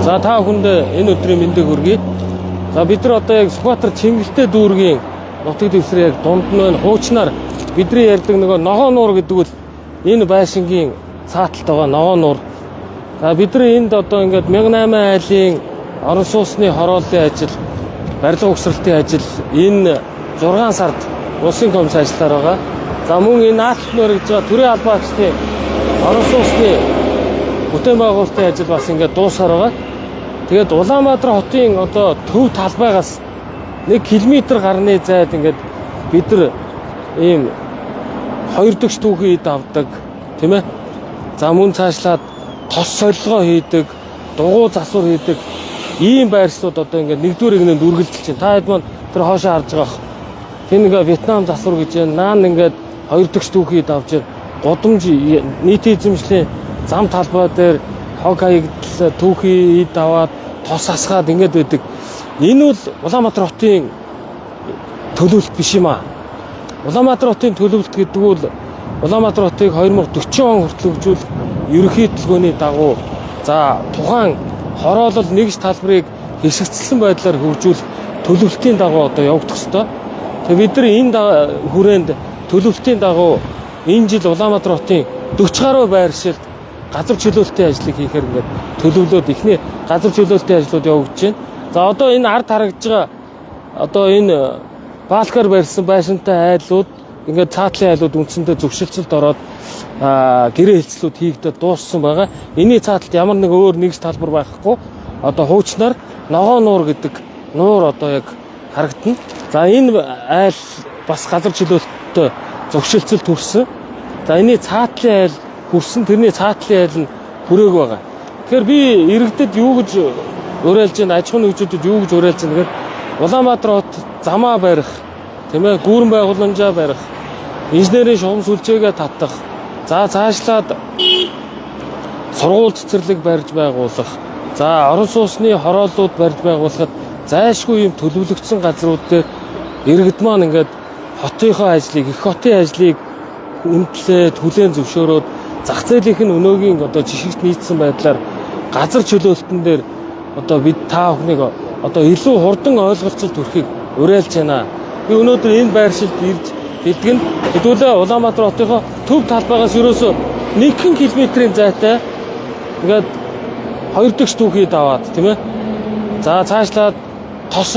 За та бүхэнд энэ өдрийн мэндийг хүргэе. За бид нар одоо яг Сүхбаатар Чимгэлтэй дүүргийн нутаг дэвсгэр яг дунд нь байна. Хуучнаар бидний ярьдаг нөгөө ногоо нуур гэдэг үл энэ байшингийн цааталт байгаа ногоо нуур. За бид нар энд одоо ингээд 1008 айлын орон сууцны хорооллын ажил, барилга угсралтын ажил энэ 6 сард улсын комисс ажиллаар байгаа. За мөн энэ наалт нөрөж байгаа төрийн албаачдын орон сууцны бүтээн байгуулалтын ажил бас ингээд дуусаар байгаа. Тэгээд Улаанбаатар хотын одоо төв талбайгаас 1 км гарны зайд ингээд бид нар ийм 2 дэгч түүхий давдаг тийм ээ. За мөн цаашлаад тос солилгоо хийдэг, дугуй засвар хийдэг ийм байршлууд одоо ингээд нэгдүгээр игнэнд үргэлжилж байна. Та хэд маань тэр хоошоо харж байгаа. Тэр нэг Вьетнам засвар гэж байна. Наан ингээд 2 дэгч түүхий давж байна. Годомж нийтийн эзэмшлийн зам талбай дээр хог хаягдл түүхий даваад тос асгаад ингээд байдаг. Энэ бол Улаанбаатар хотын төлөвлөлт биш юм аа. Улаанбаатар хотын төлөвлөлт гэдэг нь Улаанбаатар хотыг 2040 он хүртэл хөгжүүлэх ерөнхий төлөвлөгөөний дагуу за тухайн хороолол нэгж талбарыг хэсэгцэлсэн байдлаар хөгжүүлэх төлөвлөлтийн дагуу одоо явагдах ёстой. Тэгээ бид нар энэ хүрээнд төлөвлөлтийн дагуу энэ жил Улаанбаатар хотын 40 гаруй байршилд газар чөлөөлтийн ажлыг хийхээр ингээд төлөвлөлөөд ихний газар чөлөөлтийн ажлууд явагдаж байна. За одоо энэ ард харагдж байгаа одоо энэ балкаар барьсан байшинтай айлууд ингээд цаатлын айлууд үндсэндээ зөвшөлтсөлд ороод гэрээ хэлцлүүд хийгдээд дууссан байгаа. Энийн цааталд ямар нэг өөр нэгж талбар байхгүй. Одоо хуучнаар ногоо нуур гэдэг нуур одоо яг харагдана. За энэ айл бас газар чөлөөлтөд зөвшөлтсөл төрсөн. За энэний цаатлын айл хүрсэн, тэрний цаатлын айл нь хүрээг байгаа. Тэгэхээр би иргэдэд юу гэж уриалж байна, аж ахуйн нэгжүүдэд юу гэж уриалж байна гэхээр Улаанбаатар хот замаа барих, тийм ээ, гүүрэн байгууламжаа барих, инженерийн шугам сүлжээгээ татах, за цаашлаад сургууль цэцэрлэг барьж байгуулах, за орон сууцны хорооллууд барьж байгуулахад зайлшгүй юм төлөвлөгдсөн газрууд дээр иргэд маань ингээд хотынхоо ажлыг, их хотын ажлыг үнэлээд хүлээн зөвшөөрөөд зах зээлийнх нь өнөөгийн одоо жишгт нийцсэн байдлаар газар чөлөөлтөн дээр одоо бид та бүхнийг одоо илүү хурдан ойлголцол төрхийг уриалж байна. Би өнөөдөр энэ байршилд ирж бэлтгэн хэдүүлээ Улаанбаатар хотынхоо төв талбайгаас ерөөсөө 1 км-ийн зайтай ингээд 2 дэгч түүхий даваад тийм ээ. За цаашлаад тос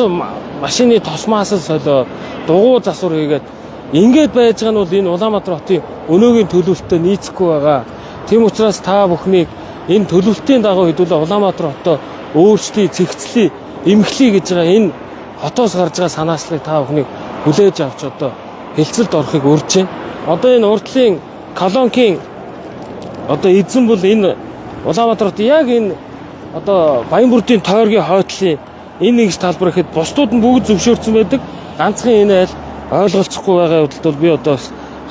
машины тосмаасал солио дугуй засвар хийгээд ингээд байж байгаа нь бол энэ Улаанбаатар хотын өнөөгийн төлөвлөлтөд нийцэхгүй байгаа. Тийм учраас та бүхнийг энэ төлөвлөлтийн дагуу хэдүүлээ Улаанбаатар хотоо өөрчлөе, цэгцлэе, эмхлэе гэж байгаа энэ хотоос гарч байгаа санаачлалыг та бүхнийг хүлээж авч одоо хэлцэлд орохыг урьж байна. Одоо энэ урдлын колонкийн одоо эзэн бол энэ Улаанбаатар хот яг энэ одоо Баянбүрдийн тойргийн хойтлын энэ нэгж талбар гэхэд бусдууд нь бүгд зөвшөөрсөн байдаг. Ганцхан энэ айл ойлголцохгүй байгаа хувьд бол би одоо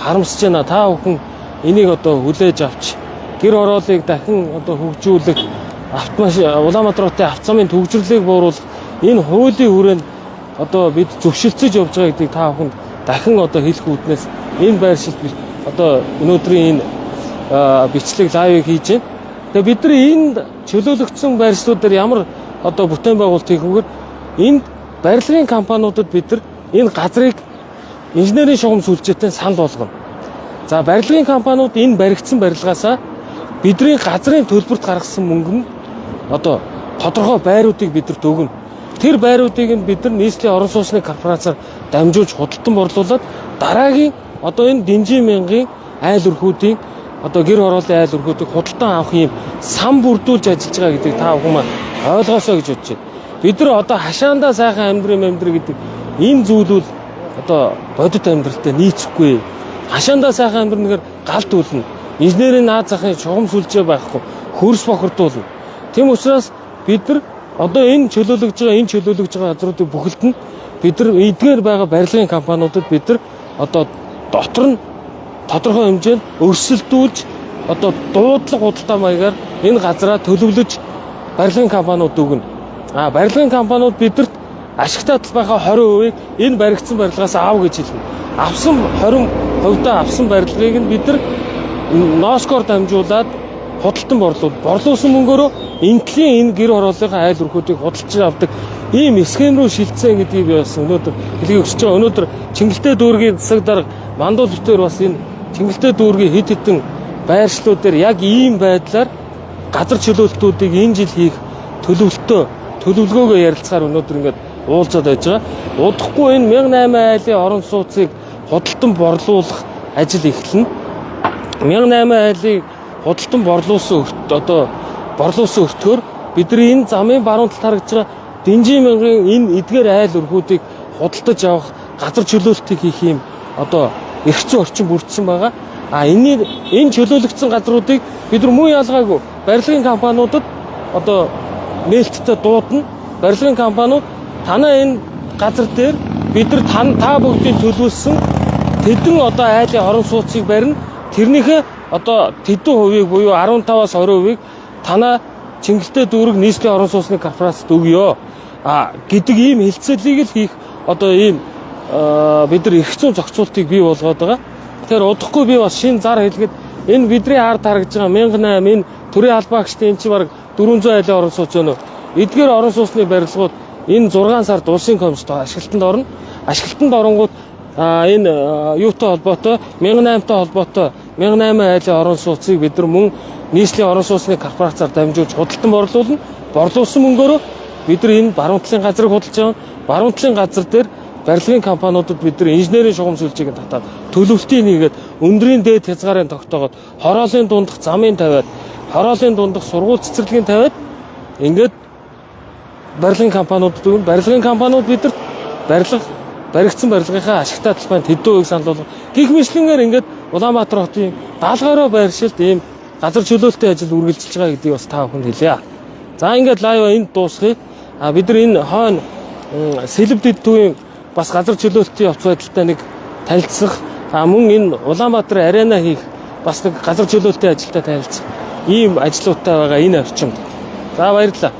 харамсаж байна. Та бүхэн энийг одоо хүлээж авч гэр хорооллыг дахин одоо хөгжүүлэх Улаанбаатар хотын автозамын төвөгжрлийг бууруулах энэ хуулийн хүрээнд одоо бид зөвшөлтсөж явж байгаа гэдгийг та бүхэнд дахин одоо хэлэх үүднээс энэ байршилд одоо өнөөдрийн энэ бичлэг лайвыг хийж байна. Тэгээ бид нар энд чөлөөлөгдсөн байршлууд дээр ямар одоо бүтээн байгуулалт хийх вүгээр энэ барилгын компаниудад бид нар энэ газрыг инженерийн шугам сүлжээтэй санал болгоно. За барилгын компаниуд энэ баригдсан барилгаасаа бидний газрын төлбөрт гаргасан мөнгө нь одоо тодорхой байруудыг бидэд өгнө. Тэр байруудыг нь бид нар нийслэлийн орон сууцны корпорацаар дамжуулж худалдан борлуулад дараагийн одоо энэ Дэнжин мянгийн айл өрхүүдийн одоо гэр хорооллын айл өрхүүдийг худалдан авах юм сан бүрдүүлж ажиллаж байгаа гэдгийг та бүхэн маань ойлгоосоо гэж бодож байна. Бид нар одоо хашаандаа сайхан амьдрал гэдэг энэ зүйл бол одоо бодит амьдралтай нийцэхгүй. Хашаандаа сайхан амьдрал нэгээр галт үлнэ. Инженерийн наад захын шугам сүлжээ байхгүй, хөрс бохирдуулна. Тийм учраас бид нар одоо энэ чөлөөлөгж байгаа газруудыг бүхэлд нь бид нар эдгээр байгаа барилгын компаниудад бид нар одоо дотор нь тодорхой хэмжээнд өрсөлдүүлж одоо дуудлага худалдаа маягаар энэ газараа төлөвлөж барилгын компаниуд өгнө. Барилгын компаниуд бидэрт ашигтай талбайхаа 20%-ийг энэ баригдсан барилгаас аав гэж хэлнэ. Авсан 20% авсан барилгыг нь бид нар носкоор дамжуулаад худалдан борлуулсан мөнгөөрөө энтлийн энэ гэр хорооллын айл өрхүүдийг худалдаж авдаг ийм схем рүү шилжсэн гэдгийг би бас өнөөдөр хэлхийг хүсэж байгаа. Өнөөдөр Чингэлтэй дүүргийн засаг дарга мандуул битээр бас энэ Чингэлтэй дүүргийн хэд хэдэн байршлууд дээр яг ийм байдлаар газар чөлөөлтүүдийг энэ жил хийх төлөвлөгөөгөө ярилцахаар өнөөдөр ингээд уулзаад байж байгаа. Удахгүй энэ 1008 айлын орон сууцыг худалдан борлуулах ажил эхэлнэ. 1008 айлыг худалдан борлуулсан өртгөөр бидний энэ замын баруун талд харагдж байгаа Дэнжин мянган энэ эдгээр айл өргүүдийг худалдаж авах газар чөлөөлтийг хийх юм эрх зүйн орчин бүрдсэн байгаа. Энэ чөлөөлөгдсөн газруудыг бид нар муу ялгаагүй барилгын компаниудад нээлттэй дуудана. Барилгын компаниуд танаа энэ газар дээр бид нар та бүгдийн төлөвлөсөн тэдэн айлын орон сууцыг барина. Тэрнийхээ тэдэн хувийг буюу 15-аас 20% танаа Чингэлтэй дүүрэг нийслэлийн орон сууцны корпорацид өгье гэдэг ийм хэлцээлийг л хийх ийм бид нар эрх зүйн зохицуултыг бий болгоод байгаа. Тэгэхээр удахгүй би бас шинэ зар хэлгээд энэ бидний ард харагдж байгаа 1008 энэ төрийн албаагчдын энэ чи баг 400 айлын орон сууц өнөө. Эдгээр орон сууцны барилгууд энэ 6 сард улсын комист ашиглалтанд орно. Ашиглалтанд оронгууд энэ юутай холбоотой 1008-тай холбоотой 1008 айлын орон сууцыг бид нар мөн нийслэлийн орон сууцны корпорацаар дамжуулж худалдан борлуулна. Борлуулсан мөнгөөрөө бид нар энэ баруун талын газрыг худалдаж авна. Баруун талын газар дээр барилгын компаниудад бид нар инженерийн шугам сүлжээг татаад төлөвлөлтийг нэгээд өндрийн дээд хязгаарын тогтоогоод хороолын дундах замын тавиад хороолын дундах сургууль цэцэрлэгийн тавиад ингээд барилгын компаниудад өгнө. Барилгын компаниуд бид нар баригдсан барилгынхаа ашигтай талбайд хэдэн хувийг санал болгох. Гэх мэтлэнгээр ингээд Улаанбаатар хотын даалгавраа байршилд ийм газар чөлөөлтийн ажил үргэлжилж байгаа гэдгийг бас та бүхэнд хэлье. За ингээд лайв энд дуусгая. Бид нар энэ хойно Сэлб дэд төвийн бас газар чөлөөлтийн явц байдалтай нэг танилцсах мөн энэ Улаанбаатар арена хийх бас нэг газар чөлөөлтийн ажилтай танилцах ийм ажлуудтай байгаа энэ орчимд. За баярлалаа.